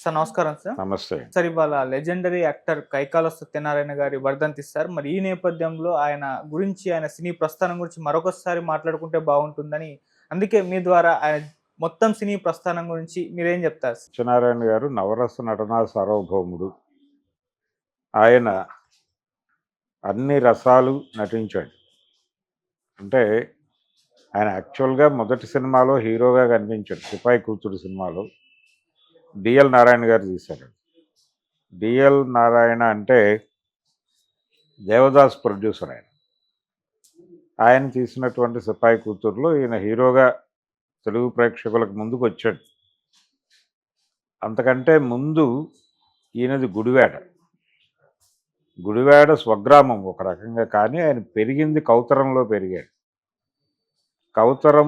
Sir నమస్కారం sir. నమస్తే. Sir ఇవాళ లెజెండరీ యాక్టర్ కైకాల సత్యనారాయణ గారి వర్ధంతి సార్. మరి ఈ నేపథ్యంలో ఆయన సినీ ప్రస్థానం గురించి మరొకసారి మాట్లాడుకుంటే బాగుంటుందని, అందుకే మీ ద్వారా ఆయన మొత్తం సినీ ప్రస్థానం గురించి మీరేం చెప్తారు? సత్యనారాయణ గారు నవరస నటనా సార్వభౌముడు. ఆయన అన్ని రసాలు నటించాడు. అంటే ఆయన యాక్చువల్గా మొదటి సినిమాలో హీరోగా కనిపించాడు. సిపాయి కూతురు సినిమాలో డిఎల్ నారాయణ గారు తీశారు. డిఎల్ నారాయణ అంటే దేవదాస్ ప్రొడ్యూసర్. ఆయన తీసినటువంటి సిపాయి కూతురులో ఈయన హీరోగా తెలుగు ప్రేక్షకులకు ముందుకు వచ్చాడు. అంతకంటే ముందు ఈయనది గుడివాడ స్వగ్రామం ఒక రకంగా. కానీ ఆయన పెరిగింది కౌతరంలో పెరిగాడు. కౌతరం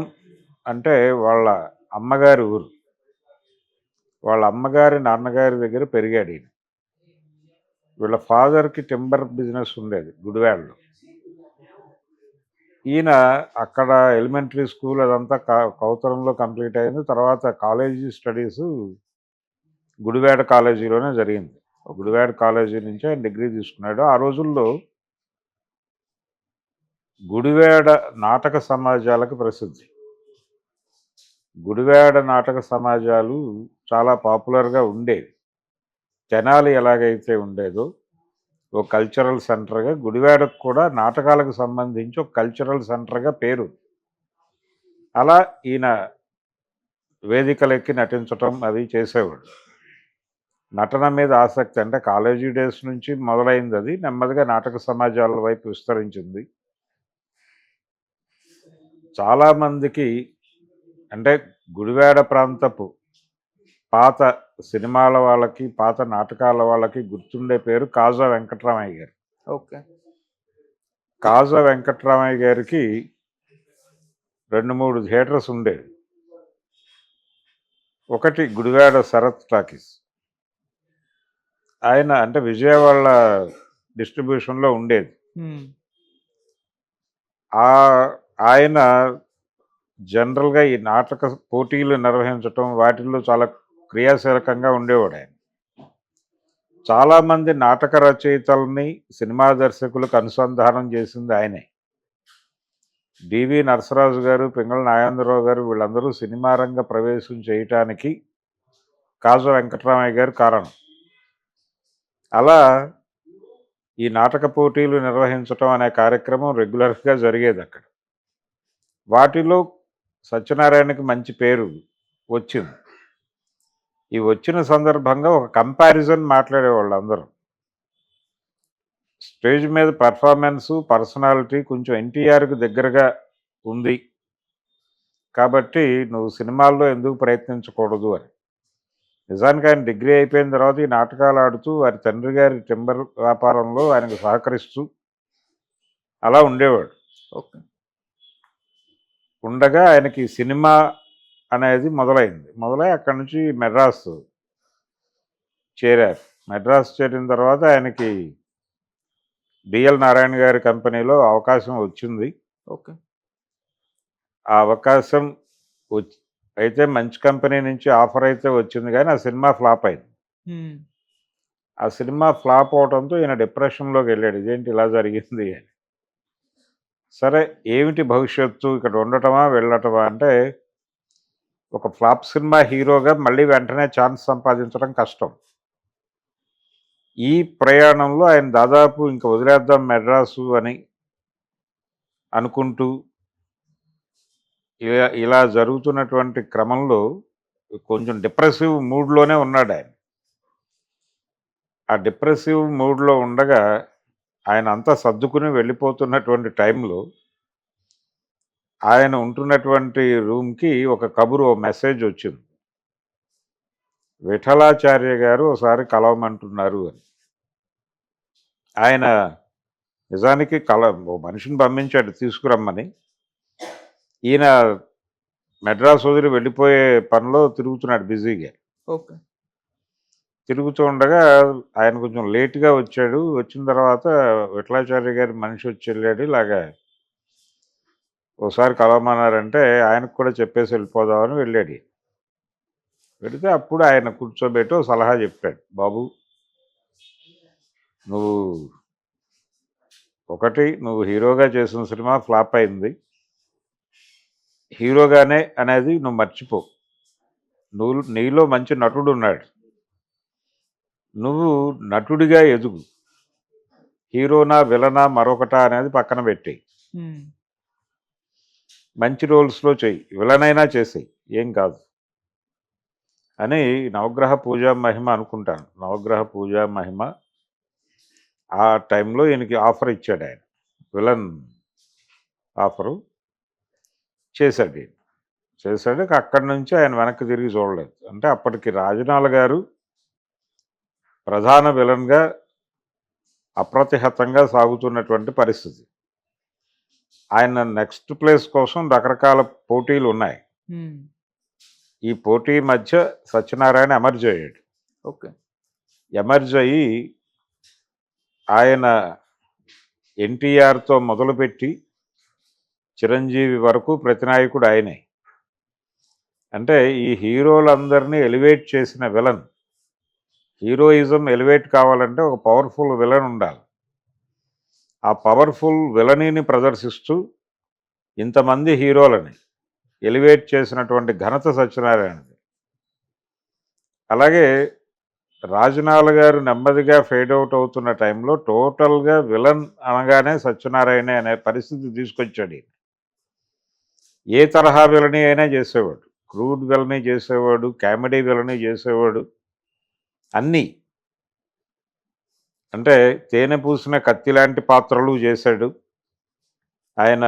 అంటే వాళ్ళ అమ్మగారి ఊరు. వాళ్ళ అమ్మగారి నాన్నగారి దగ్గర పెరిగాడు ఈయన. వీళ్ళ ఫాదర్కి టింబర్ బిజినెస్ ఉండేది గుడివాడలో. ఈయన అక్కడ ఎలిమెంటరీ స్కూల్ అదంతా కౌతరంలో కంప్లీట్ అయింది. తర్వాత కాలేజీ స్టడీస్ గుడివాడ కాలేజీలోనే జరిగింది. గుడివాడ కాలేజీ నుంచి ఆయన డిగ్రీ తీసుకున్నాడు. ఆ రోజుల్లో గుడివాడ నాటక సమాజాలకు ప్రసిద్ధి. గుడివాడ నాటక సమాజాలు చాలా పాపులర్గా ఉండేవి. తెనాలి ఎలాగైతే ఉండేదో ఓ కల్చరల్ సెంటర్గా గుడివాడకు కూడా నాటకాలకు సంబంధించి ఒక కల్చరల్ సెంటర్గా పేరు. అలా ఈయన వేదికలెక్కి నటించటం అది చేసేవాడు. నటన మీద ఆసక్తి అంటే కాలేజీ డేస్ నుంచి మొదలైంది. అది నెమ్మదిగా నాటక సమాజాల వైపు విస్తరించింది. చాలామందికి అంటే గుడివాడ ప్రాంతపు పాత సినిమాల వాళ్ళకి, పాత నాటకాల వాళ్ళకి గుర్తుండే పేరు కాజా వెంకట్రామయ్య గారు. ఓకే. కాజా వెంకట్రామయ్య గారికి 2-3 థియేటర్స్ ఉండేవి. ఒకటి గుడివాడ శరత్ టాకీస్. ఆయన అంటే విజయవాడ డిస్ట్రిబ్యూషన్లో ఉండేది. ఆయన జనరల్గా ఈ నాటక పోటీలు నిర్వహించటం వాటిల్లో చాలా క్రియాశీలకంగా ఉండేవాడు. ఆయన చాలామంది నాటక రచయితల్ని సినిమా దర్శకులకు అనుసంధానం చేసింది ఆయనే. డివి నరసరాజు గారు, పింగళ నాగేంద్రరావు గారు వీళ్ళందరూ సినిమా రంగ ప్రవేశం చేయటానికి కాజా వెంకటరామయ్య గారు కారణం. అలా ఈ నాటక పోటీలు నిర్వహించటం అనే కార్యక్రమం రెగ్యులర్గా జరిగేది అక్కడ. వాటిలో సత్యనారాయణకి మంచి పేరు వచ్చింది. ఈ వచ్చిన సందర్భంగా ఒక కంపారిజన్ మాట్లాడేవాళ్ళు అందరూ. స్టేజ్ మీద పర్ఫార్మెన్సు, పర్సనాలిటీ కొంచెం ఎన్టీఆర్కి దగ్గరగా ఉంది కాబట్టి నువ్వు సినిమాల్లో ఎందుకు ప్రయత్నించకూడదు అని. నిజానికి ఆయన డిగ్రీ అయిపోయిన తర్వాత ఈ నాటకాలు ఆడుతూ వారి తండ్రి గారి టింబర్ వ్యాపారంలో ఆయనకు సహకరిస్తూ అలా ఉండేవాడు. ఓకే. ఉండగా ఆయనకి సినిమా అనేది మొదలై అక్కడి నుంచి మెడ్రాస్ చేరారు. మెడ్రాస్ చేరిన తర్వాత ఆయనకి డిఎల్ నారాయణ గారి కంపెనీలో అవకాశం వచ్చింది. ఓకే. ఆ అవకాశం అయితే మంచి కంపెనీ నుంచి ఆఫర్ అయితే వచ్చింది, కానీ ఆ సినిమా ఫ్లాప్ అయింది. ఆ సినిమా ఫ్లాప్ అవడంతో ఈయన డిప్రెషన్లోకి వెళ్ళాడు. ఇదేంటి ఇలా జరిగింది అని. సరే ఏమిటి భవిష్యత్తు, ఇక్కడ ఉండటమా వెళ్ళటమా అంటే, ఒక ఫ్లాప్ సినిమా హీరోగా మళ్ళీ వెంటనే ఛాన్స్ సంపాదించడం కష్టం. ఈ ప్రయాణంలో ఆయన దాదాపు ఇంక వదిలేద్దాం మెడ్రాసు అని అనుకుంటూ ఇలా జరుగుతున్నటువంటి క్రమంలో కొంచెం డిప్రెసివ్ మూడ్లోనే ఉన్నాడు ఆయన. ఆ డిప్రెసివ్ మూడ్లో ఉండగా ఆయన అంతా సర్దుకుని వెళ్ళిపోతున్నటువంటి టైంలో ఆయన ఉంటున్నటువంటి రూమ్కి ఒక కబురు, ఓ మెసేజ్ వచ్చింది. విఠలాచార్య గారు ఒకసారి కలవమంటున్నారు అని. ఆయన నిజానికి ఓ మనిషిని పంపించాడు తీసుకురమ్మని. ఈయన మెడ్రాస్ వదిలి వెళ్ళిపోయే పనిలో తిరుగుతున్నాడు బిజీగా. ఓకే. తిరుగుతూ ఉండగా ఆయన కొంచెం లేట్గా వచ్చాడు. వచ్చిన తర్వాత విఠలాచార్య గారి మనిషి వచ్చి వెళ్ళాడు. ఇలాగా ఒకసారి కలవమన్నారంటే ఆయనకు కూడా చెప్పేసి వెళ్ళిపోదామని వెళ్ళాడు. పెడితే అప్పుడు ఆయన కూర్చోబెట్టి ఓ సలహా చెప్పాడు. బాబు, నువ్వు నువ్వు హీరోగా చేసిన సినిమా ఫ్లాప్ అయింది. హీరోగానే అనేది నువ్వు మర్చిపో. నీలో మంచి నటుడున్నాడు. నువ్వు నటుడిగా ఎదుగు. హీరోనా, విలనా, మరొకటా అనేది పక్కన పెట్టేయి. మంచి రోల్స్‌లో చెయ్యి. విలనైనా చేసేయి. ఏం కాదు. అని నవగ్రహ పూజా మహిమ అనుకుంటాను. నవగ్రహ పూజా మహిమ ఆ టైంలో ఈయనకి ఆఫర్ ఇచ్చాడు ఆయన. విలన్ ఆఫరు చేశాడు ఈయన. చేశాడు. అక్కడి నుంచి ఆయన వెనక్కి తిరిగి చూడలేదు. అంటే అప్పటికి రాజనాల గారు ప్రధాన విలన్‌గా అప్రతిహతంగా సాగుతున్నటువంటి పరిస్థితి. ఆయన నెక్స్ట్ ప్లేస్ కోసం రకరకాల పోటీలు ఉన్నాయి. ఈ పోటీ మధ్య సత్యనారాయణ ఎమర్జ్ అయ్యాడు. ఓకే. ఎమర్జ్ అయ్యి ఆయన ఎన్టీఆర్‌తో మొదలుపెట్టి చిరంజీవి వరకు ప్రతినాయకుడు ఆయనే. అంటే ఈ హీరోలందరినీ ఎలివేట్ చేసిన విలన్. హీరోయిజం ఎలివేట్ కావాలంటే ఒక పవర్ఫుల్ విలన్ ఉండాలి. ఆ పవర్ఫుల్ విలనీని ప్రదర్శిస్తూ ఇంతమంది హీరోలని ఎలివేట్ చేసినటువంటి ఘనత సత్యనారాయణది. అలాగే రాజనాల గారు నెమ్మదిగా ఫేడ్ అవుట్ అవుతున్న టైంలో టోటల్గా విలన్ అనగానే సత్యనారాయణ అనే పరిస్థితి తీసుకొచ్చాడు. ఏ తరహా విలని అయినా చేసేవాడు. క్రూడ్ విలని చేసేవాడు, కామెడీ విలని చేసేవాడు, అన్నీ. అంటే తేనె పూసిన కత్తి లాంటి పాత్రలు చేశాడు. ఆయన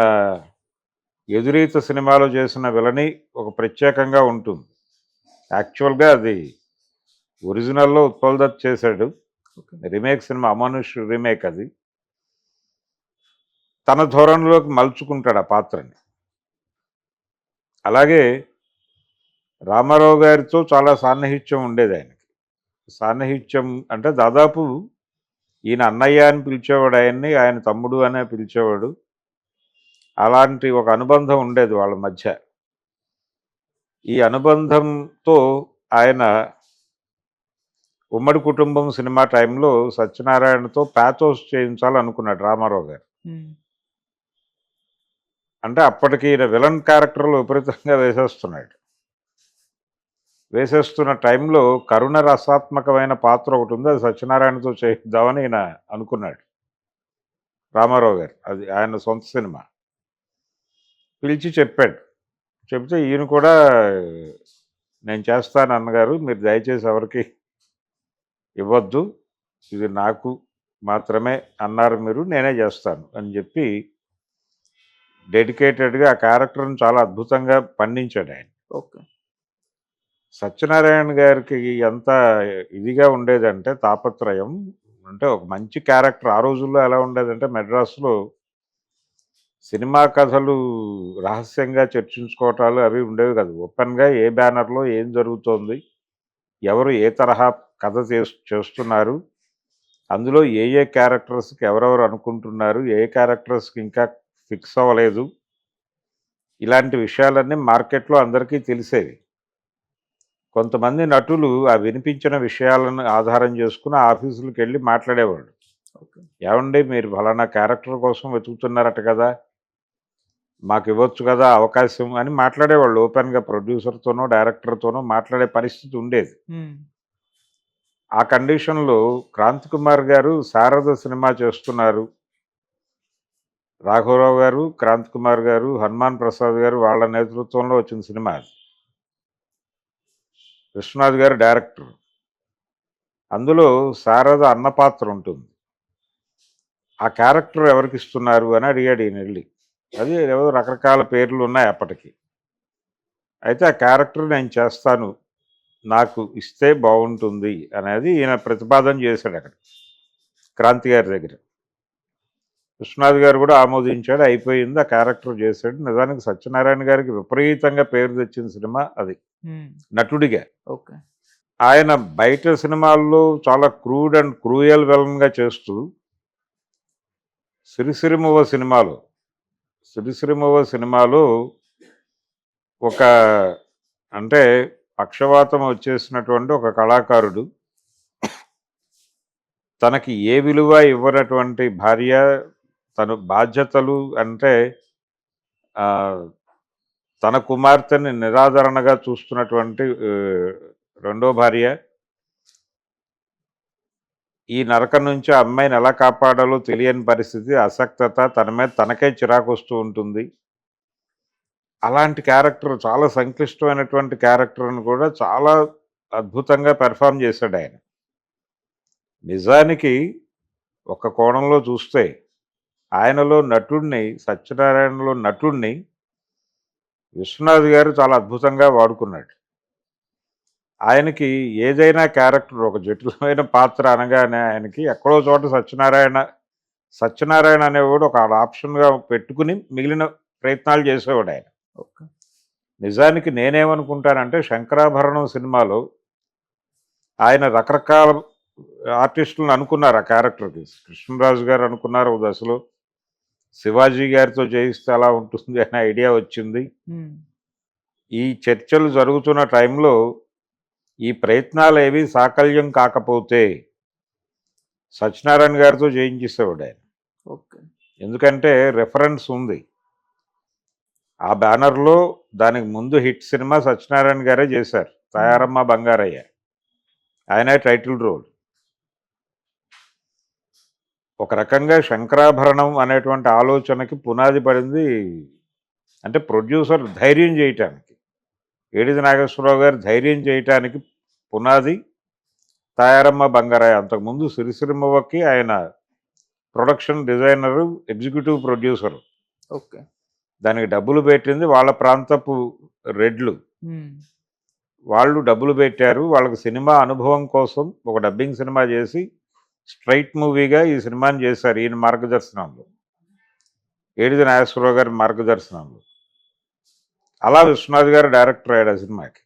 ఎదురీత సినిమాలో చేసిన విలని ఒక ప్రత్యేకంగా ఉంటుంది. యాక్చువల్గా అది ఒరిజినల్లో ఉత్పల్ దత్ చేశాడు. రీమేక్ సినిమా అమానుష్ రీమేక్ అది. తన ధోరణిలోకి మలుచుకుంటాడు ఆ పాత్రని. అలాగే రామారావు గారితో చాలా సాన్నిహిత్యం ఉండేది ఆయనకి. సాన్నిహిత్యం అంటే దాదాపు ఈయన అన్నయ్య అని పిలిచేవాడు ఆయన్ని, ఆయన తమ్ముడు అనే పిలిచేవాడు. అలాంటి ఒక అనుబంధం ఉండేది వాళ్ళ మధ్య. ఈ అనుబంధంతో ఆయన ఉమ్మడి కుటుంబం సినిమా టైంలో సత్యనారాయణతో ప్యాథోస్ చేయించాలనుకున్నాడు రామారావు గారు. అంటే అప్పటికి ఈయన విలన్ క్యారెక్టర్లు విపరీతంగా వేసేస్తున్న టైంలో కరుణ రసాత్మకమైన పాత్ర ఒకటి ఉంది, అది సత్యనారాయణతో చేయిద్దామని ఈయన అనుకున్నాడు రామారావు గారు. అది ఆయన సొంత సినిమా. పిలిచి చెప్పాడు. చెప్తే ఈయన కూడా నేను చేస్తాను అన్నగారు, మీరు దయచేసి ఎవరికి ఇవ్వద్దు, ఇది నాకు మాత్రమే అన్నారు మీరు, నేనే చేస్తాను అని చెప్పి డెడికేటెడ్గా ఆ క్యారెక్టర్ని చాలా అద్భుతంగా పండించాడు ఆయన. ఓకే. సత్యనారాయణ గారికి ఎంత ఇదిగా ఉండేదంటే తాపత్రయం, అంటే ఒక మంచి క్యారెక్టర్. ఆ రోజుల్లో ఎలా ఉండేదంటే మెడ్రాస్లో సినిమా కథలు రహస్యంగా చర్చించుకోవటాలు అవి ఉండేవి కాదు. ఓపెన్గా ఏ బ్యానర్లో ఏం జరుగుతోంది, ఎవరు ఏ తరహా కథ చేస్తున్నారు, అందులో ఏ ఏ క్యారెక్టర్స్కి ఎవరెవరు అనుకుంటున్నారు, ఏ క్యారెక్టర్స్కి ఇంకా ఫిక్స్ అవ్వలేదు, ఇలాంటి విషయాలన్నీ మార్కెట్లో అందరికీ తెలిసేవి. కొంతమంది నటులు ఆ వినిపించిన విషయాలను ఆధారం చేసుకుని ఆఫీసులకు వెళ్ళి మాట్లాడేవాడు. ఏమండి మీరు ఫలానా క్యారెక్టర్ కోసం వెతుకుతున్నారట కదా, మాకు ఇవ్వచ్చు కదా అవకాశం అని మాట్లాడేవాళ్ళు. ఓపెన్గా ప్రొడ్యూసర్తోనో డైరెక్టర్తోనో మాట్లాడే పరిస్థితి ఉండేది. ఆ కండిషన్లో క్రాంతి కుమార్ గారు శారద సినిమా చేస్తున్నారు. రాఘవరావు గారు, క్రాంతి కుమార్ గారు, హనుమాన్ ప్రసాద్ గారు వాళ్ళ నేతృత్వంలో వచ్చిన సినిమా అది. విశ్వనాథ్ గారు డైరెక్టర్. అందులో శారద అన్న పాత్ర ఉంటుంది. ఆ క్యారెక్టర్ ఎవరికి ఇస్తున్నారు అని అడిగాడు ఈయన వెళ్ళి. అది ఏవో రకరకాల పేర్లు ఉన్నాయి అప్పటికి. అయితే ఆ క్యారెక్టర్ నేను చేస్తాను, నాకు ఇస్తే బాగుంటుంది అనేది ఈయన ప్రతిపాదన చేశాడు అక్కడ క్రాంతి గారి దగ్గర. విశ్వనాథ్ గారు కూడా ఆమోదించాడు. అయిపోయింది, ఆ క్యారెక్టర్ చేశాడు. నిజానికి సత్యనారాయణ గారికి విపరీతంగా పేరు తెచ్చిన సినిమా అది నటుడిగా. ఓకే. ఆయన బయట సినిమాల్లో చాలా క్రూడ్ అండ్ క్రూయల్ విలన్గా చేస్తూ సిరిసిరిమువ్వ సినిమాలో ఒక అంటే పక్షవాతం వచ్చేసినటువంటి ఒక కళాకారుడు తనకి ఏ విలువ ఇవ్వనటువంటి భార్య, తను బాధ్యతలు అంటే ఆ, తన కుమార్తెని నిరాదరణగా చూస్తున్నటువంటి రెండో భార్య, ఈ నరకం నుంచి ఆ అమ్మాయిని ఎలా కాపాడాలో తెలియని పరిస్థితి, అసక్తత, తన మీద తనకే చిరాకు వస్తూ ఉంటుంది. అలాంటి క్యారెక్టర్, చాలా సంక్లిష్టమైనటువంటి క్యారెక్టర్ని కూడా చాలా అద్భుతంగా పెర్ఫామ్ చేశాడు ఆయన. నిజానికి ఒక కోణంలో చూస్తే ఆయనలో నటుడిని, సత్యనారాయణలో నటుడిని విశ్వనాథ్ గారు చాలా అద్భుతంగా వాడుకున్నాడు. ఆయనకి ఏదైనా క్యారెక్టర్, ఒక జటిలమైన పాత్ర అనగానే ఆయనకి ఎక్కడో చోట సత్యనారాయణ అనేవాడు ఒక ఆప్షన్గా పెట్టుకుని మిగిలిన ప్రయత్నాలు చేసేవాడు ఆయన. ఓకే. నిజానికి నేనేమనుకుంటానంటే శంకరాభరణం సినిమాలో ఆయన రకరకాల ఆర్టిస్టులను అనుకున్నారు ఆ క్యారెక్టర్కి. కృష్ణరాజు గారు అనుకున్నారు ఒక దశలో, శివాజీ గారితో చేయిస్తే అలా ఉంటుంది అనే ఐడియా వచ్చింది. ఈ చర్చలు జరుగుతున్న టైంలో ఈ ప్రయత్నాలు ఏవి సాకల్యం కాకపోతే సత్యనారాయణ గారితో చేయించేసేవాడు ఆయన. ఓకే. ఎందుకంటే రెఫరెన్స్ ఉంది ఆ బ్యానర్లో. దానికి ముందు హిట్ సినిమా సత్యనారాయణ గారే చేశారు, తయారమ్మ బంగారయ్య. ఆయనే టైటిల్ రోల్. ఒక రకంగా శంకరాభరణం అనేటువంటి ఆలోచనకి పునాది పడింది అంటే ప్రొడ్యూసర్ ధైర్యం చేయటానికి, ఏడిది నాగేశ్వరరావు గారు ధైర్యం చేయటానికి పునాది తయారమ్మ బంగారయ్య. అంతకుముందు సిరిసిరిమ్మకి ఆయన production designer, executive producer. Okay. దానికి డబ్బులు పెట్టింది వాళ్ళ ప్రాంతపు రెడ్లు. వాళ్ళు డబ్బులు పెట్టారు. వాళ్ళకి సినిమా అనుభవం కోసం ఒక డబ్బింగ్ సినిమా చేసి స్ట్రైట్ మూవీగా ఈ సినిమాని చేశారు ఈయన మార్గదర్శనంలో, ఏడిది నాగేశ్వరరావు గారి మార్గదర్శనంలో. అలా విశ్వనాథ్ గారు డైరెక్టర్ అయ్యాడు ఆ సినిమాకి.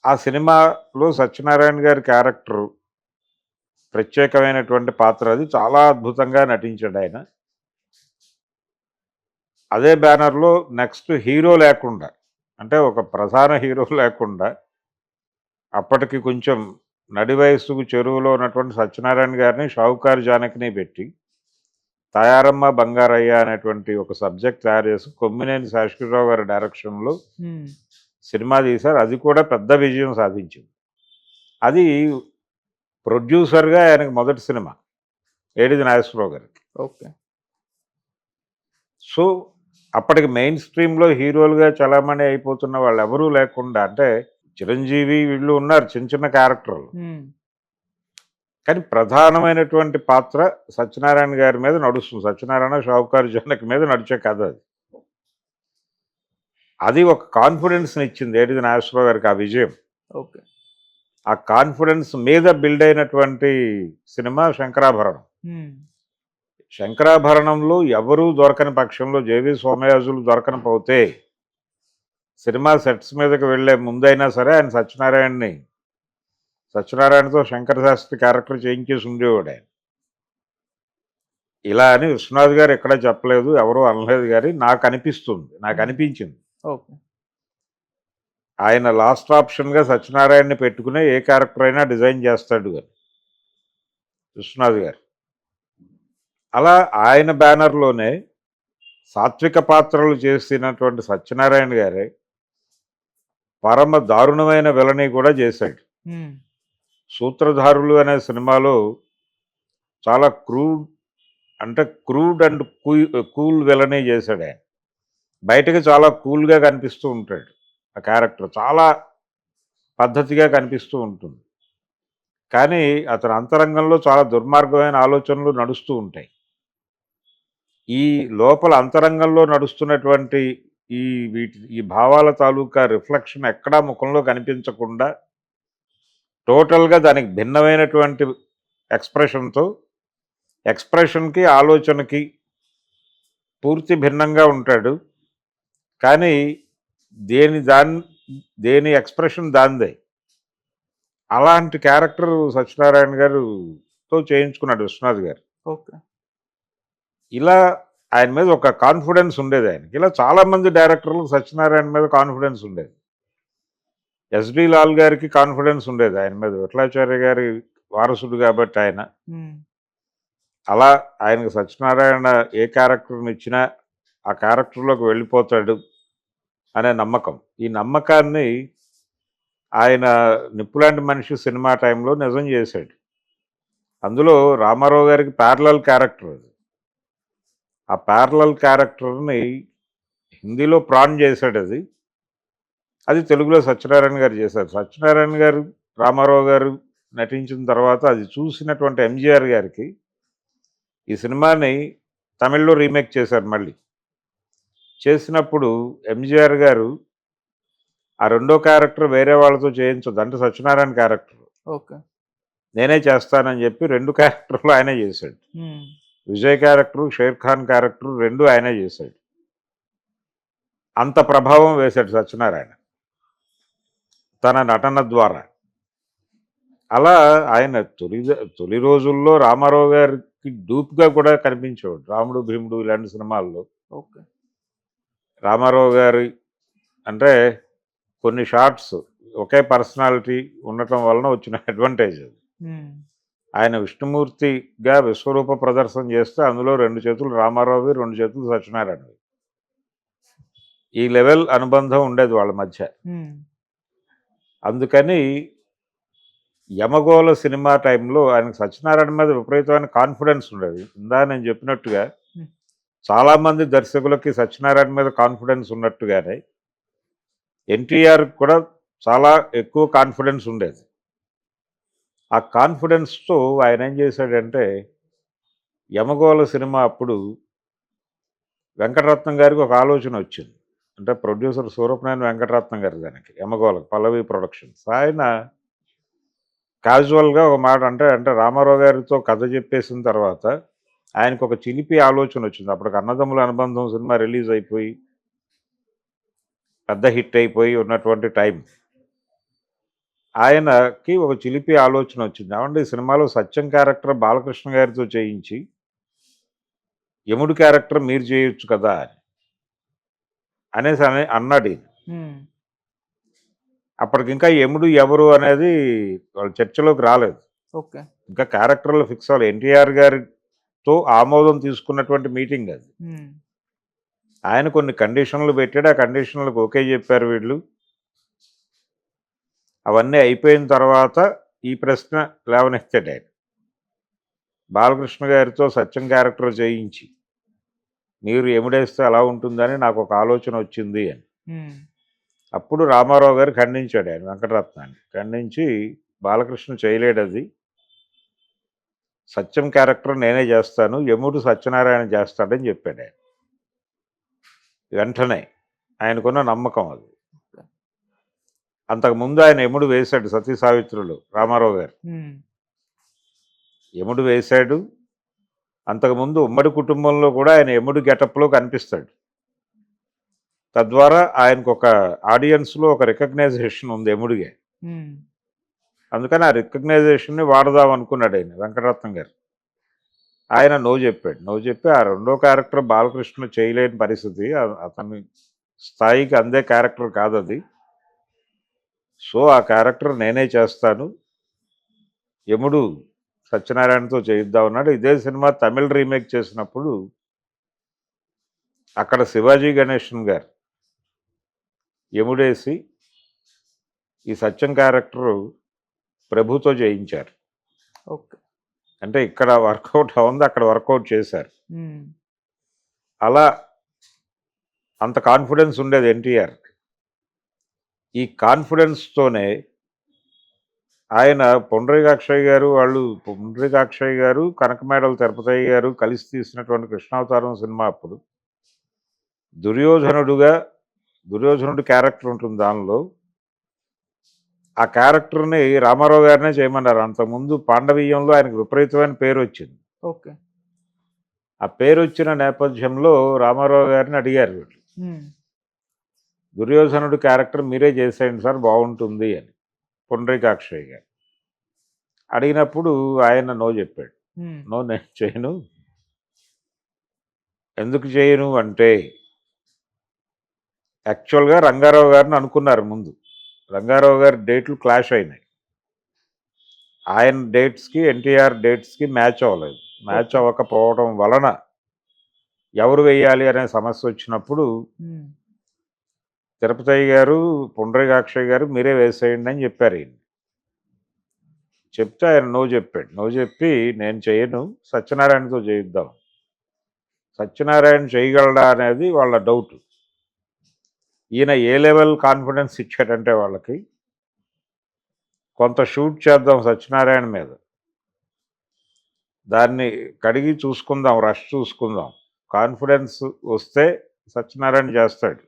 ఆ సినిమాలో సత్యనారాయణ గారి క్యారెక్టరు ప్రత్యేకమైనటువంటి పాత్ర, అది చాలా అద్భుతంగా నటించాడు ఆయన. అదే బ్యానర్లో నెక్స్ట్ హీరో లేకుండా, అంటే ఒక ప్రధాన హీరో లేకుండా, అప్పటికి కొంచెం నడి వయస్సుకు చెరువులో ఉన్నటువంటి సత్యనారాయణ గారిని, షావుకారు జానకిని పెట్టి తయారమ్మ బంగారయ్య అనేటువంటి ఒక సబ్జెక్ట్ తయారు చేసి కొమ్మినేని శాశ్వతరావు గారి డైరెక్షన్లో సినిమా తీశారు. అది కూడా పెద్ద విజయం సాధించింది. అది ప్రొడ్యూసర్గా ఆయనకు మొదటి సినిమా ఏడిది నాగేశ్వరరావు గారికి. ఓకే. సో అప్పటికి మెయిన్ స్ట్రీమ్లో హీరోలుగా చలామణి అయిపోతున్న వాళ్ళు ఎవరూ లేకుండా, అంటే చిరంజీవి వీళ్ళు ఉన్నారు చిన్న చిన్న క్యారెక్టర్లు, కానీ ప్రధానమైనటువంటి పాత్ర సత్యనారాయణ గారి మీద నడుస్తుంది. సత్యనారాయణ షావుకారు జానకి మీద నడిచే కథ అది. అది ఒక కాన్ఫిడెన్స్ని ఇచ్చింది ఏడిది నాగేశ్వరరావు గారికి ఆ విజయం. ఓకే. ఆ కాన్ఫిడెన్స్ మీద బిల్డ్ అయినటువంటి సినిమా శంకరాభరణం. శంకరాభరణంలో ఎవరూ దొరకని పక్షంలో, జేవి సోమయాజులు దొరకకపోతే సినిమా సెట్స్ మీదకి వెళ్ళే ముందైనా సరే ఆయన సత్యనారాయణతో శంకర శాస్త్రి క్యారెక్టర్ చేయించేసి ఉండేవాడు ఆయన. ఇలా అని విశ్వనాథ్ గారు ఎక్కడా చెప్పలేదు, ఎవరూ అనలేదు, కానీ నాకు అనిపించింది ఓకే. ఆయన లాస్ట్ ఆప్షన్గా సత్యనారాయణని పెట్టుకునే ఏ క్యారెక్టర్ అయినా డిజైన్ చేస్తాడు అని విశ్వనాథ్ గారు. అలా ఆయన బ్యానర్లోనే సాత్విక పాత్రలు చేసినటువంటి సత్యనారాయణ గారే పరమ దారుణమైన విలని కూడా చేశాడు. సూత్రధారులు అనే సినిమాలో చాలా క్రూడ్ అండ్ కూల్ విలని చేశాడు ఆయన. బయటకు చాలా కూల్గా కనిపిస్తూ ఉంటాడు ఆ క్యారెక్టర్, చాలా పద్ధతిగా కనిపిస్తూ ఉంటుంది, కానీ అతని అంతరంగంలో చాలా దుర్మార్గమైన ఆలోచనలు నడుస్తూ ఉంటాయి. ఈ లోపల అంతరంగంలో నడుస్తున్నటువంటి ఈ భావాల తాలూకా రిఫ్లెక్షన్ ఎక్కడా ముఖంలో కనిపించకుండా టోటల్గా దానికి భిన్నమైనటువంటి ఎక్స్ప్రెషన్కి ఆలోచనకి పూర్తి భిన్నంగా ఉంటాడు. కానీ దేని ఎక్స్ప్రెషన్ దాందే. అలాంటి క్యారెక్టర్ సత్యనారాయణ గారుతో చేయించుకున్నాడు విశ్వనాథ్ గారు. ఓకే. ఇలా ఆయన మీద ఒక కాన్ఫిడెన్స్ ఉండేది ఆయనకి. ఇలా చాలామంది డైరెక్టర్లకు సత్యనారాయణ మీద కాన్ఫిడెన్స్ ఉండేది. ఎస్డి లాల్ గారికి కాన్ఫిడెన్స్ ఉండేది ఆయన మీద, విఠలాచార్య గారి వారసుడు కాబట్టి ఆయన. ఉమ్, అలా ఆయనకు సత్యనారాయణ ఏ క్యారెక్టర్ని ఇచ్చినా ఆ క్యారెక్టర్లోకి వెళ్ళిపోతాడు అనే నమ్మకం. ఈ నమ్మకాన్ని ఆయన నిప్పులాంటి మనిషి సినిమా టైంలో నిజం చేశాడు. అందులో రామారావు గారికి ప్యారలల్ క్యారెక్టర్ అది. ఆ ప్యారలల్ క్యారెక్టర్ని హిందీలో ప్రాన్ చేశాడు అది. అది తెలుగులో సత్యనారాయణ గారు చేశారు. సత్యనారాయణ గారు, రామారావు గారు నటించిన తర్వాత అది చూసినటువంటి ఎంజీఆర్ గారికి ఈ సినిమాని తమిళ్లో రీమేక్ చేశారు మళ్ళీ. చేసినప్పుడు ఎంజీఆర్ గారు ఆ రెండో క్యారెక్టర్ వేరే వాళ్ళతో చేయించొద్దు, అంటే సత్యనారాయణ క్యారెక్టర్ ఓకే. నేనే చేస్తానని చెప్పి 2 క్యారెక్టర్లు ఆయనే చేశాడు. Um, Vijay character, Sher Khan character 2 ఆయనే చేశాడు. అంత ప్రభావం వేశాడు సత్యనారాయణ తన నటన ద్వారా. అలా ఆయన తొలి రోజుల్లో రామారావు గారికి డూప్గా కూడా కనిపించేవాడు. రాముడు భీముడు ఇలాంటి సినిమాల్లో ఓకే. రామారావు గారి అంటే కొన్ని షార్ట్స్ ఒకే పర్సనాలిటీ ఉండటం వలన వచ్చిన అడ్వాంటేజ్ అది. ఉమ్, ఆయన విష్ణుమూర్తిగా విశ్వరూప ప్రదర్శన చేస్తే అందులో 2 చేతులు రామారావువి, 2 చేతులు సత్యనారాయణవి. ఈ లెవెల్ అనుబంధం ఉండేది వాళ్ళ మధ్య. ఉమ్, అందుకని యమగోళ సినిమా టైంలో ఆయనకు సత్యనారాయణ మీద విపరీతమైన కాన్ఫిడెన్స్ ఉండేది. ఇందా నేను చెప్పినట్టుగా ఉమ్, చాలామంది దర్శకులకి సత్యనారాయణ మీద కాన్ఫిడెన్స్ ఉన్నట్టుగానే ఎన్టీఆర్ కూడా చాలా ఎక్కువ కాన్ఫిడెన్స్ ఉండేది. ఆ కాన్ఫిడెన్స్తో ఆయన ఏం చేశాడంటే యమగోళ సినిమా అప్పుడు వెంకటరత్నం గారికి ఒక ఆలోచన వచ్చింది. అంటే ప్రొడ్యూసర్ సూరపనేని వెంకటరత్నం గారు దానికి యమగోళ పల్లవి ప్రొడక్షన్స్. ఆయన క్యాజువల్గా ఒక మాట అంటే రామారావు గారితో కథ చెప్పేసిన తర్వాత ఆయనకు ఒక చిలిపి ఆలోచన వచ్చింది. అప్పటికి అన్నదమ్ముల అనుబంధం సినిమా రిలీజ్ అయిపోయి పెద్ద హిట్ అయిపోయి ఉన్నటువంటి టైం. ఆయనకి ఒక చిలిపి ఆలోచన వచ్చింది. ఏమంటే ఈ సినిమాలో సత్యం క్యారెక్టర్ బాలకృష్ణ గారితో చేయించి యముడు క్యారెక్టర్ మీరు చేయొచ్చు కదా అనేసి అన్నాడు ఈయన. ఉమ్, అప్పటికి ఇంకా యముడు ఎవరు అనేది వాళ్ళ చర్చలోకి రాలేదు. ఓకే. ఇంకా క్యారెక్టర్లు ఫిక్స్ అవ్వాలి. ఎన్టీఆర్ గారితో ఆమోదం తీసుకున్నటువంటి మీటింగ్ అది. ఉమ్, ఆయన కొన్ని కండిషన్లు పెట్టాడు. ఆ కండిషన్లకు ఓకే చెప్పారు వీళ్ళు. అవన్నీ అయిపోయిన తర్వాత ఈ ప్రశ్న లేవనెత్తాడు ఆయన. బాలకృష్ణ గారితో సత్యం క్యారెక్టర్ చేయించి మీరు ఎముడేస్తే అలా ఉంటుందని నాకు ఒక ఆలోచన వచ్చింది అని. ఉమ్, అప్పుడు రామారావు గారు ఖండించాడు ఆయన వెంకటరత్నాన్ని. ఖండించి బాలకృష్ణ చేయలేడు అది, సత్యం క్యారెక్టర్ నేనే చేస్తాను, యముడు సత్యనారాయణ చేస్తాడని చెప్పాడు ఆయన. వెంటనే ఆయనకున్న నమ్మకం అది. అంతకుముందు ఆయన యముడు వేశాడు సతీ సావిత్రులు రామారావు గారు. ఉమ్, యముడు వేశాడు. అంతకుముందు ఉమ్మడి కుటుంబంలో కూడా ఆయన యముడు గెటప్లో కనిపిస్తాడు. తద్వారా ఆయనకు ఒక ఆడియన్స్లో ఒక రికగ్నైజేషన్ ఉంది యముడిగా. ఉమ్, అందుకని ఆ రికగ్నైజేషన్ని వాడదాం అనుకున్నాడు ఆయన వెంకటరత్నం గారు. ఆయన నో చెప్పాడు. నో చెప్పి ఆ రెండో క్యారెక్టర్ బాలకృష్ణ చేయలేని పరిస్థితి, అతని స్థాయికి అందే క్యారెక్టర్ కాదు అది. సో ఆ క్యారెక్టర్ నేనే చేస్తాను, యముడు సత్యనారాయణతో చేయిద్దాం అన్నాడు. ఇదే సినిమా తమిళ్ రీమేక్ చేసినప్పుడు అక్కడ శివాజీ గణేషన్ గారు యముడేసి ఈ సత్యం క్యారెక్టరు ప్రభుతో చేయించారు. ఓకే. అంటే ఇక్కడ వర్కౌట్ అవుంది, అక్కడ వర్కౌట్ చేశారు. ఉమ్, అలా అంత కాన్ఫిడెన్స్ ఉండేది ఎన్టీఆర్. ఈ కాన్ఫిడెన్స్తోనే ఆయన పుండరీకాక్షయ్య గారు కనకమేడల తిరుపతయ్య గారు కలిసి తీసినటువంటి కృష్ణావతారం సినిమా అప్పుడు దుర్యోధనుడి క్యారెక్టర్ ఉంటుంది దానిలో. ఆ క్యారెక్టర్ని రామారావు గారినే చేయమన్నారు. అంతకుముందు పాండవీయంలో ఆయనకు విపరీతమైన పేరు వచ్చింది. ఓకే. ఆ పేరు వచ్చిన నేపథ్యంలో రామారావు గారిని అడిగారు వీళ్ళు, ఉమ్, దుర్యోధనుడి క్యారెక్టర్ మీరే చేసేయండి సార్ బాగుంటుంది అని పుండరీకాక్షయ్య గారు అడిగినప్పుడు ఆయన నో చెప్పాడు. ఉమ్, నో, నేను చేయను. ఎందుకు చేయను అంటే యాక్చువల్గా రంగారావు గారిని అనుకున్నారు ముందు రంగారావు గారి డేట్లు క్లాష్ అయినాయి. ఆయన డేట్స్కి ఎన్టీఆర్ డేట్స్కి మ్యాచ్ అవ్వలేదు. మ్యాచ్ అవ్వకపోవడం వలన ఎవరు వేయాలి అనే సమస్య వచ్చినప్పుడు తిరుపతయ్య గారు, పుండరీకాక్షయ్య గారు మీరే వేసేయండి అని చెప్పారు. ఈయన చెప్తే ఆయన నో చెప్పాడు. నో చెప్పి నేను చేయను, సత్యనారాయణతో చేయిద్దాం. సత్యనారాయణ చేయగలడా అనేది వాళ్ళ డౌట్. ఈయన ఏ లెవెల్ కాన్ఫిడెన్స్ ఇచ్చాడంటే వాళ్ళకి, కొంత షూట్ చేద్దాం సత్యనారాయణ మీద, దాన్ని కడిగి చూసుకుందాం, రష్ చూసుకుందాం, కాన్ఫిడెన్స్ వస్తే సత్యనారాయణ చేస్తాడు,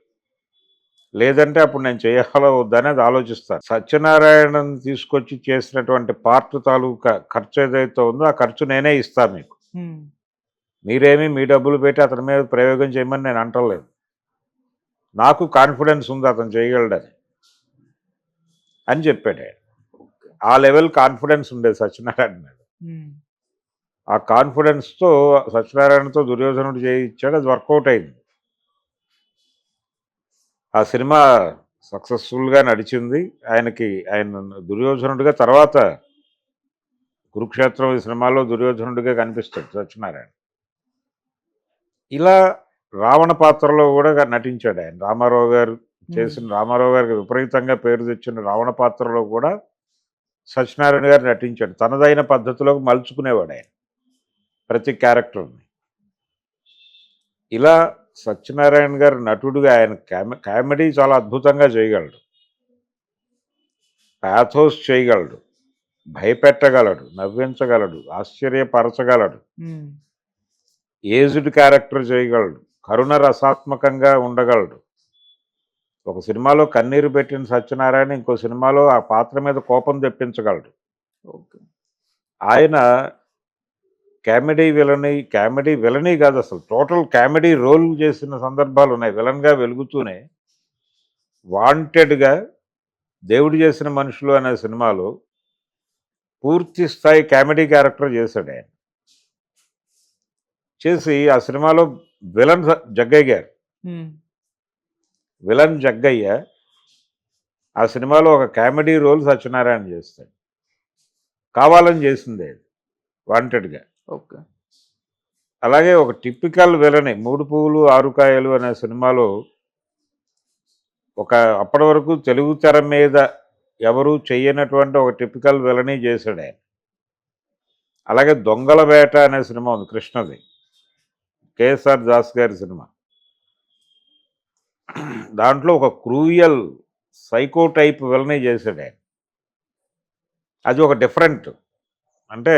లేదంటే అప్పుడు నేను చేయాలో వద్దనేది ఆలోచిస్తాను. సత్యనారాయణని తీసుకొచ్చి చేసినటువంటి పార్ట్ తాలూకా ఖర్చు ఏదైతే ఉందో ఆ ఖర్చు నేనే ఇస్తాను మీకు. మీరేమి మీ డబ్బులు పెట్టి అతని మీద ప్రయోగం చేయమని నేను అంటలేదు. నాకు కాన్ఫిడెన్స్ ఉంది అతను చేయగలడని అని చెప్పాడు ఆయన. ఆ లెవెల్ కాన్ఫిడెన్స్ ఉండేది సత్యనారాయణ మీద. ఆ కాన్ఫిడెన్స్తో సత్యనారాయణతో దుర్యోధనుడు చేయించాడు. అది వర్కౌట్ అయింది. ఆ సినిమా సక్సెస్ఫుల్గా నడిచింది. ఆయన దుర్యోధనుడిగా తర్వాత కురుక్షేత్రం ఈ సినిమాలో దుర్యోధనుడిగా కనిపిస్తాడు సత్యనారాయణ. ఇలా రావణ పాత్రలో కూడా నటించాడు ఆయన. రామారావు గారు చేసిన, రామారావు గారికి విపరీతంగా పేరు తెచ్చిన రావణ పాత్రలో కూడా సత్యనారాయణ గారు నటించాడు. తనదైన పద్ధతిలోకి మలుచుకునేవాడు ఆయన ప్రతి క్యారెక్టర్ని. ఇలా సత్యనారాయణ గారు నటుడుగా ఆయన కామెడీ చాలా అద్భుతంగా చేయగలడు, ప్యాథోస్ చేయగలడు, భయపెట్టగలడు, నవ్వించగలడు, ఆశ్చర్యపరచగలడు, ఏజ్డ్ క్యారెక్టర్ చేయగలడు, కరుణ రసాత్మకంగా ఉండగలడు. ఒక సినిమాలో కన్నీరు పెట్టిన సత్యనారాయణ ఇంకో సినిమాలో ఆ పాత్ర మీద కోపం తెప్పించగలడు. ఆయన కామెడీ విలనీ కాదు, అసలు టోటల్ కామెడీ రోల్ చేసిన సందర్భాలు ఉన్నాయి. విలన్గా వెలుగుతూనే వాంటెడ్గా దేవుడు చేసిన మనుషులు అనే సినిమాలో పూర్తి స్థాయి కామెడీ క్యారెక్టర్ చేశాడు ఆయన. చేసి ఆ సినిమాలో విలన్ జగ్గయ్య గారు, విలన్ జగ్గయ్య ఆ సినిమాలో ఒక కామెడీ రోల్ సత్యనారాయణ చేస్తాడు. కావాలని చేసిందే వాంటెడ్గా. అలాగే ఒక టిపికల్ విలని 3 పువ్వులు 6 కాయలు అనే సినిమాలో ఒక అప్పటి వరకు తెలుగు తెర మీద ఎవరు చెయ్యనటువంటి ఒక టిపికల్ విలని చేశాడు ఆయన. అలాగే దొంగల వేట అనే సినిమా ఉంది, కృష్ణది, కేఎస్ఆర్ దాస్ గారి సినిమా. దాంట్లో ఒక క్రూయల్ సైకో టైప్ విలని చేశాడు ఆయన. అది ఒక డిఫరెంట్, అంటే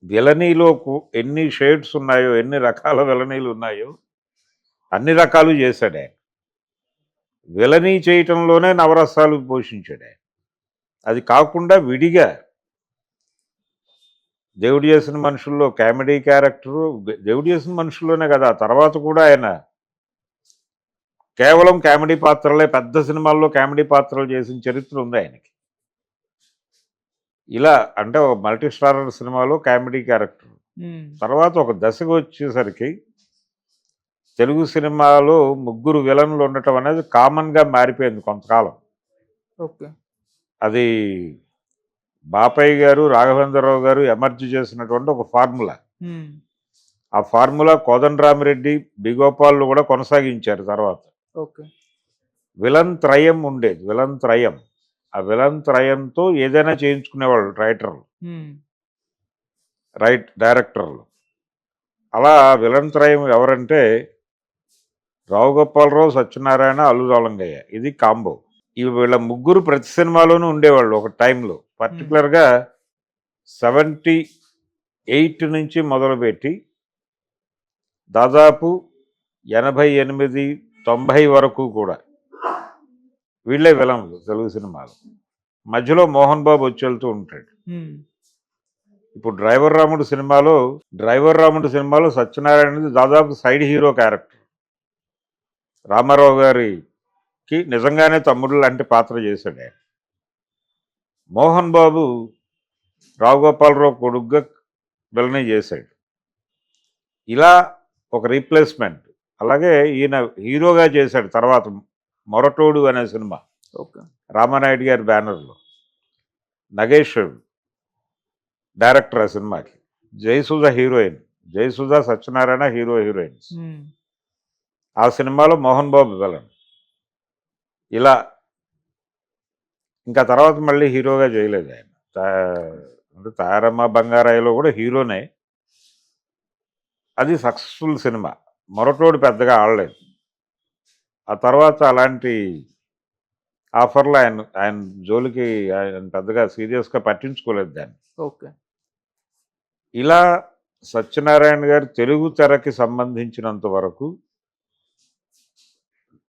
విలనీలో ఎన్ని షేడ్స్ ఉన్నాయో, ఎన్ని రకాల విలనీలు ఉన్నాయో అన్ని రకాలు చేశాడు ఆయన. విలనీ చేయటంలోనే నవరసాలు పోషించాడు ఆయన. అది కాకుండా విడిగా దేవుడు చేసిన మనుషుల్లో కామెడీ క్యారెక్టరు, దేవుడు చేసిన మనుషుల్లోనే కదా, తర్వాత కూడా ఆయన కేవలం కామెడీ పాత్రలే, పెద్ద సినిమాల్లో కామెడీ పాత్రలు చేసిన చరిత్ర ఉంది ఆయనకి. ఇలా అంటే ఒక మల్టీ స్టారర్ సినిమాలో కామెడీ క్యారెక్టర్, తర్వాత ఒక దశకు వచ్చేసరికి తెలుగు సినిమాలో 3 విలన్లు ఉండటం అనేది కామన్గా మారిపోయింది కొంతకాలం. అది బాపయ్య గారు, రాఘవేంద్రరావు గారు ఎమర్జ్ చేసినటువంటి ఒక ఫార్ములా. ఆ ఫార్ములా కోదండరామిరెడ్డి, బిగోపాల్ కూడా కొనసాగించారు తర్వాత. విలన్ త్రయం ఉండేది, విలన్ త్రయం. ఆ విలన్ త్రయంతో ఏదైనా చేయించుకునేవాళ్ళు డైరెక్టర్లు. అలా విలన్ త్రయం ఎవరంటే రావు గోపాలరావు, సత్యనారాయణ, అల్లు రామలింగయ్య. ఇది కాంబో. వీళ్ళ 3 ప్రతి సినిమాలోనూ ఉండేవాళ్ళు ఒక టైంలో. పర్టికులర్గా 78 నుంచి మొదలుపెట్టి దాదాపు 88, 90 వరకు కూడా వీళ్ళే విలన్లు తెలుగు సినిమాలు. మధ్యలో మోహన్ బాబు వచ్చి వెళ్తూ ఉంటాడు. ఇప్పుడు డ్రైవర్ రాముడు సినిమాలో సత్యనారాయణది దాదాపు సైడ్ హీరో క్యారెక్టర్. రామారావు గారికి నిజంగానే తమ్ముడు లాంటి పాత్ర చేశాడు ఆయన. మోహన్ బాబు రావు గోపాలరావు కొడుగ్గా విలనీ చేశాడు. ఇలా ఒక రీప్లేస్మెంట్. అలాగే ఈయన హీరోగా చేశాడు తర్వాత మొరటోడు అనే సినిమా ఓకే. రామానాయుడు గారి బ్యానర్లో. నగేష్ డైరెక్టర్ ఆ సినిమాకి. జయసుధ హీరోయిన్. జయసుధ, సత్యనారాయణ హీరోయిన్స్. హ్మ్. ఆ సినిమాలో మోహన్ బాబు విలన్. ఇలా ఇంకా తర్వాత మళ్ళీ హీరోగా చేయలేదు ఆయన. అంటే 'తాయారమ్మ బంగారాయిలో' కూడా హీరోనే. అది సక్సెస్ఫుల్ సినిమా. మొరటోడు పెద్దగా ఆడలేదు. ఆ తర్వాత అలాంటి ఆఫర్‌లు ఆయన ఆయన జోలికి ఆయన పెద్దగా సీరియస్‌గా పట్టించుకోలేదు దాన్ని. ఓకే. ఇలా సత్యనారాయణ గారు తెలుగు తెరకి సంబంధించినంత వరకు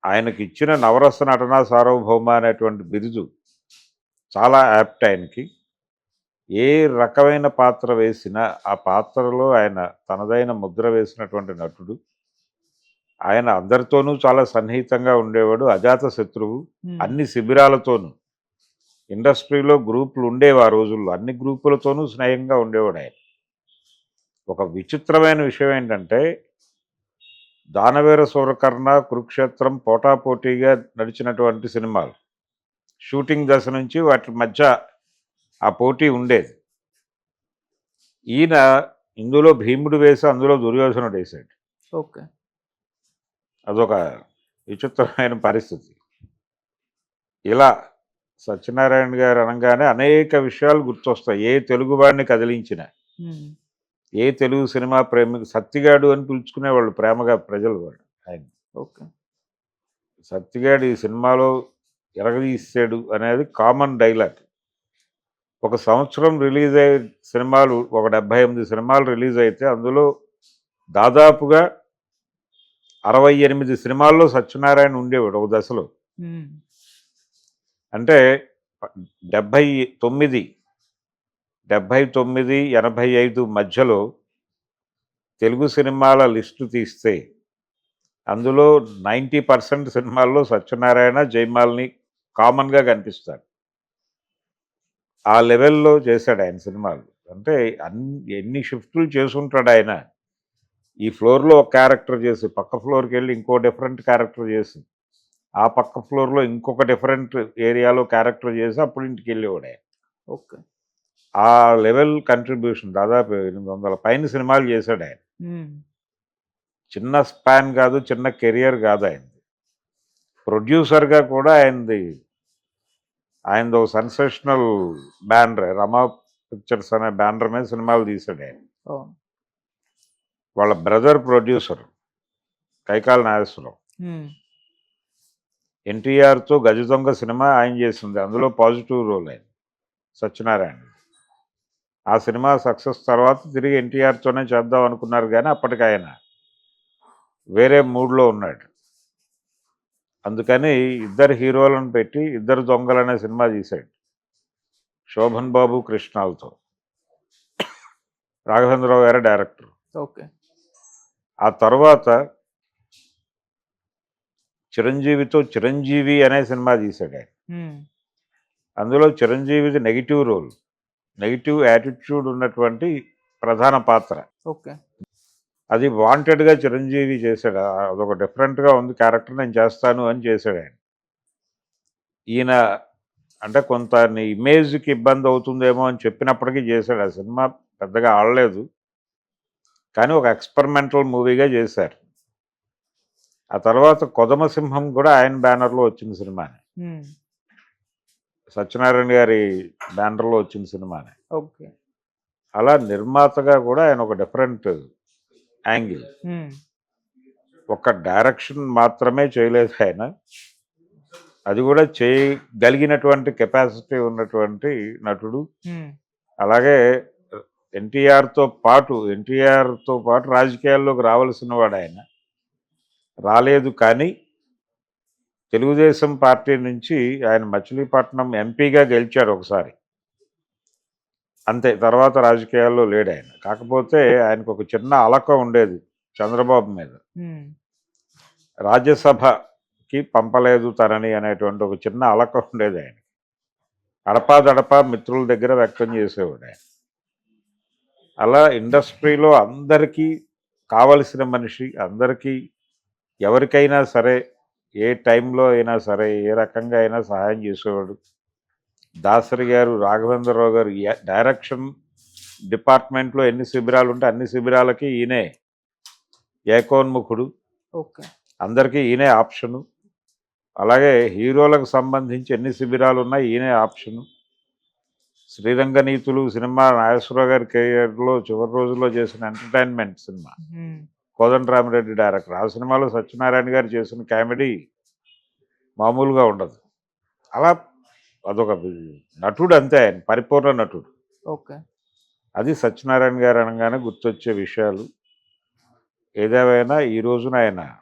ఆయనకిచ్చిన నవరస నటనా సార్వభౌమ అనేటువంటి బిరుదు చాలా యాప్ట్ ఆయనకి. ఏ రకమైన పాత్ర వేసినా ఆ పాత్రలో ఆయన తనదైన ముద్ర వేసినటువంటి నటుడు. ఆయన అందరితోనూ చాలా సన్నిహితంగా ఉండేవాడు. అజాత శత్రువు. హ్మ్. అన్ని శిబిరాలతోనూ. ఇండస్ట్రీలో గ్రూపులు ఉండేవి ఆ రోజుల్లో. అన్ని గ్రూపులతోనూ స్నేహంగా ఉండేవాడు ఆయన. ఒక విచిత్రమైన విషయం ఏంటంటే, దానవీర సూరకర్ణ, కురుక్షేత్రం పోటాపోటీగా నడిచినటువంటి సినిమాలు. షూటింగ్ దశ నుంచి వాటి మధ్య ఆ పోటీ ఉండేది. ఈయన ఇందులో భీముడు వేసి అందులో దుర్యోధనుడు వేశాడు. ఓకే. అదొక విచిత్రమైన పరిస్థితి. ఇలా సత్యనారాయణ గారు అనగానే అనేక విషయాలు గుర్తొస్తాయి. ఏ తెలుగువాడిని కదిలించిన, హ్మ్. ఏ తెలుగు సినిమా ప్రేమికు సత్తిగాడు అని పిలుచుకునేవాళ్ళు ప్రేమగా ప్రజలు వాళ్ళు ఆయన. ఓకే. సత్తిగాడు ఈ సినిమాలో ఎరగదీసాడు అనేది కామన్ డైలాగ్. ఒక సంవత్సరం రిలీజ్ అయ్యే సినిమాలు ఒక 78 సినిమాలు రిలీజ్ అయితే అందులో దాదాపుగా 68 సినిమాల్లో సత్యనారాయణ ఉండేవాడు ఒక దశలో. హ్మ్. అంటే 79, 85 మధ్యలో తెలుగు సినిమాల లిస్టు తీస్తే అందులో 90% సినిమాల్లో సత్యనారాయణ, జయమాలిని కామన్‌గా కనిపిస్తారు. ఆ లెవెల్‌లో చేశాడు ఆయన సినిమాలు. అంటే ఎన్ని షిఫ్టులు చేసుంటాడు ఆయన. ఈ ఫ్లోర్‌లో ఒక క్యారెక్టర్ చేసి, పక్క ఫ్లోర్‌కెళ్ళి ఇంకో డిఫరెంట్ క్యారెక్టర్ చేసి, ఆ పక్క ఫ్లోర్‌లో ఇంకొక డిఫరెంట్ ఏరియాలో క్యారెక్టర్ చేసి అప్పుడు ఇంటికెళ్ళేవాడు ఆయన. ఓకే. ఆ లెవెల్ కంట్రిబ్యూషన్ దాదాపు 800 పైన సినిమాలు చేశాడు ఆయన. హ్మ్. చిన్న స్పాన్ కాదు, చిన్న కెరియర్ కాదు ఆయనది. ప్రొడ్యూసర్‌గా కూడా ఆయనది ఒక సెన్సేషనల్ బ్యానర్. రమా పిక్చర్స్ అనే బ్యానర్ మీద సినిమాలు తీశాడు ఆయన. అవును. వాళ్ళ బ్రదర్ ప్రొడ్యూసర్ కైకాల నాగేశ్వరరావు. హ్మ్. ఎన్టీఆర్‌తో 'గజ దొంగ' సినిమా ఆయన చేసింది. అందులో పాజిటివ్ రోల్ ఆయన సత్యనారాయణ. ఆ సినిమా సక్సెస్ తర్వాత తిరిగి ఎన్టీఆర్‌తోనే చేద్దాం అనుకున్నారు కానీ అప్పటికి ఆయన వేరే మూడ్‌లో ఉన్నాడు. అందుకని ఇద్దరు హీరోలను పెట్టి 'ఇద్దరు దొంగలు' అనే సినిమా తీశాడు. శోభన్ బాబు, కృష్ణాలతో. రాఘవేంద్రరావు గారే డైరెక్టర్. ఓకే. ఆ తర్వాత చిరంజీవితో 'చిరంజీవి' అనే సినిమా తీశాడు ఆయన. హ్మ్. అందులో చిరంజీవిది నెగెటివ్ రోల్. నెగెటివ్ యాటిట్యూడ్ ఉన్నటువంటి ప్రధాన పాత్ర. ఓకే. అది వాంటెడ్‌గా చిరంజీవి చేశాడు. అదొక డిఫరెంట్‌గా ఉంది క్యారెక్టర్ నేను చేస్తాను అని చేశాడు ఆయన. ఈయన అంటే కొంత నీ ఇమేజ్‌కి ఇబ్బంది అవుతుందేమో అని చెప్పినప్పటికీ చేశాడు. ఆ సినిమా పెద్దగా ఆడలేదు. కానీ ఒక ఎక్స్‌పెరిమెంటల్ మూవీగా చేశారు. ఆ తర్వాత 'కొదమసింహం' కూడా ఆయన బ్యానర్‌లో వచ్చిన సినిమానే. హ్మ్. సత్యనారాయణ గారి బ్యానర్‌లో వచ్చిన సినిమానే. ఓకే. అలా నిర్మాతగా కూడా ఆయన ఒక డిఫరెంట్ యాంగిల్. హ్మ్. ఒక్క డైరెక్షన్ మాత్రమే చేయలేదు ఆయన. అది కూడా చేయగలిగినటువంటి కెపాసిటీ ఉన్నటువంటి నటుడు. హ్మ్. అలాగే ఎన్టీఆర్‌తో పాటు రాజకీయాల్లోకి రావాల్సిన వాడు ఆయన. రాలేదు కానీ తెలుగుదేశం పార్టీ నుంచి ఆయన మచిలీపట్నం ఎంపీగా గెలిచాడు ఒకసారి. అంతే. తర్వాత రాజకీయాల్లో లేడాయన. కాకపోతే ఆయనకు ఒక చిన్న అలక ఉండేది చంద్రబాబు మీద. హ్మ్. రాజ్యసభకి పంపలేదు తనని అనేటువంటి ఒక చిన్న అలక ఉండేది ఆయనకి. అడపాదడపా మిత్రుల దగ్గర వ్యక్తం చేసేవాడు ఆయన. అలా ఇండస్ట్రీలో అందరికీ కావలసిన మనిషి, అందరికీ ఎవరికైనా సరే ఏ టైంలో అయినా సరే ఏ రకంగా అయినా సహాయం చేసేవాడు. దాసరి గారు, రాఘవేంద్రరావు గారు డైరెక్షన్ డిపార్ట్మెంట్లో ఎన్ని శిబిరాలు ఉంటే అన్ని శిబిరాలకి ఈయనే ఏకోన్ముఖుడు. ఓకే. అందరికీ ఈయనే ఆప్షను. అలాగే హీరోలకు సంబంధించి ఎన్ని శిబిరాలు ఉన్నాయి ఈయనే ఆప్షను. శ్రీరంగ నీతులు సినిమా నాగేశ్వరరావు గారి కెరియర్లో చివరి రోజుల్లో చేసిన ఎంటర్టైన్మెంట్ సినిమా. కోదండరామిరెడ్డి డైరెక్టర్. ఆ సినిమాలో సత్యనారాయణ గారు చేసిన కామెడీ మామూలుగా ఉండదు. అలా అదొక నటుడు అంతే, ఆయన పరిపూర్ణ నటుడు. ఓకే. అది సత్యనారాయణ గారు అనగానే గుర్తొచ్చే విషయాలు. ఏదేమైనా ఈ రోజున ఆయన